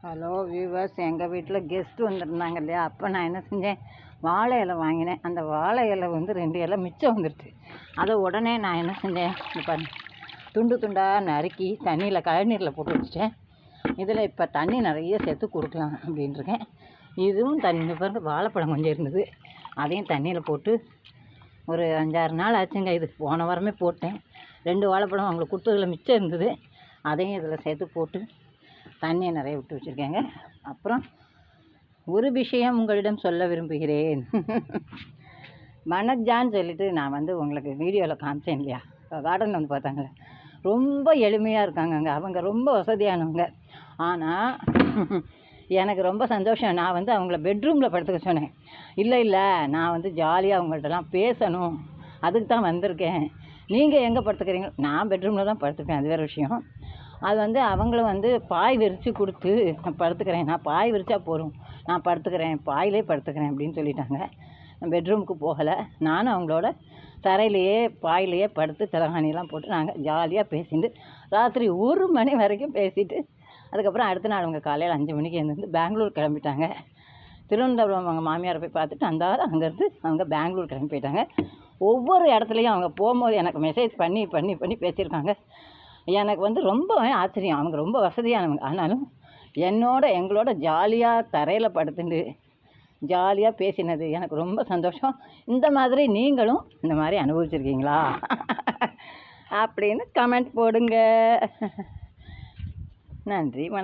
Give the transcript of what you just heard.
Hello viewers, எங்கள் வீட்டில் guest வந்துருந்தாங்க இல்லையா, அப்போ நான் என்ன செஞ்சேன், வாழை இலை வாங்கினேன். அந்த வாழை இலை வந்து 2 இலை மிச்சம் வந்துடுச்சு. அதை உடனே நான் என்ன செஞ்சேன், இப்போ துண்டு துண்டாக நறுக்கி தண்ணியில் கழநீரில் போட்டு வச்சுட்டேன். இதில் இப்போ தண்ணி நிறைய சேர்த்து கொடுக்கலாம் அப்படின்ட்டுருக்கேன். இதுவும் தண்ணி பிறகு வாழைப்பழம் கொஞ்சம் இருந்தது, அதையும் தண்ணியில் போட்டு ஒரு 5-6 நாள் ஆச்சுங்க. இது போன வாரமே போட்டேன். 2 வாழைப்பழம் அவங்களுக்கு கொடுத்ததில் மிச்சம் இருந்தது, அதையும் இதில் சேர்த்து போட்டு தண்ணியை நிறைய விட்டு வச்சுருக்கேங்க. அப்புறம் ஒரு விஷயம் உங்களிடம் சொல்ல விரும்புகிறேன். மனஜான்னு சொல்லிட்டு நான் வந்து உங்களுக்கு வீடியோவில் காமிச்சேன் இல்லையா, கார்டன் வந்து பார்த்தாங்களே, ரொம்ப எளிமையாக இருக்காங்கங்க. அவங்க ரொம்ப வசதியானவங்க. ஆனால் எனக்கு ரொம்ப சந்தோஷம். நான் வந்து அவங்கள பெட்ரூமில் படுத்துக்க சொன்னேன். இல்லை நான் வந்து ஜாலியாக அவங்கள்ட்டலாம் பேசணும், அதுக்கு தான் வந்திருக்கேன். நீங்கள் எங்கே படுத்துக்கிறீங்க? நான் பெட்ரூமில் தான் படுத்துப்பேன், அது வேறு விஷயம். அது வந்து அவங்களும் வந்து பாய் விரித்து கொடுத்து நான் படுத்துக்கிறேன், நான் பாய் விரிச்சா போதும், நான் படுத்துக்கிறேன், பாயிலே படுத்துக்கிறேன் அப்படின்னு சொல்லிட்டாங்க. பெட்ரூமுக்கு போகலை. நானும் அவங்களோட தரையிலையே பாயிலையே படுத்து தலைகாணியெல்லாம் போட்டு நாங்கள் ஜாலியாக பேசிட்டு ராத்திரி 1 மணி வரைக்கும் பேசிவிட்டு, அதுக்கப்புறம் அடுத்த நாள் அவங்க காலையில் 5 மணிக்கு எழுந்திருந்து பெங்களூர் கிளம்பிட்டாங்க. திருவனந்தபுரம் அவங்க மாமியாரை போய் பார்த்துட்டு அங்கேருந்து அவங்க பெங்களூர் கிளம்பி போயிட்டாங்க. ஒவ்வொரு இடத்துலையும் அவங்க போகும்போது எனக்கு மெசேஜ் பண்ணி பண்ணி பண்ணி பேசியிருக்காங்க. எனக்கு வந்து ரொம்ப ஆச்சரியம். அவங்க ரொம்ப வசதியானவங்க. ஆனாலும் எங்களோட ஜாலியாக தரையில் படுத்துட்டு ஜாலியாக பேசினது எனக்கு ரொம்ப சந்தோஷம். இந்த மாதிரி நீங்களும் இந்த மாதிரி அனுபவிச்சிருக்கீங்களா அப்படின்னு கமெண்ட் போடுங்க. நன்றி, வணக்கம்.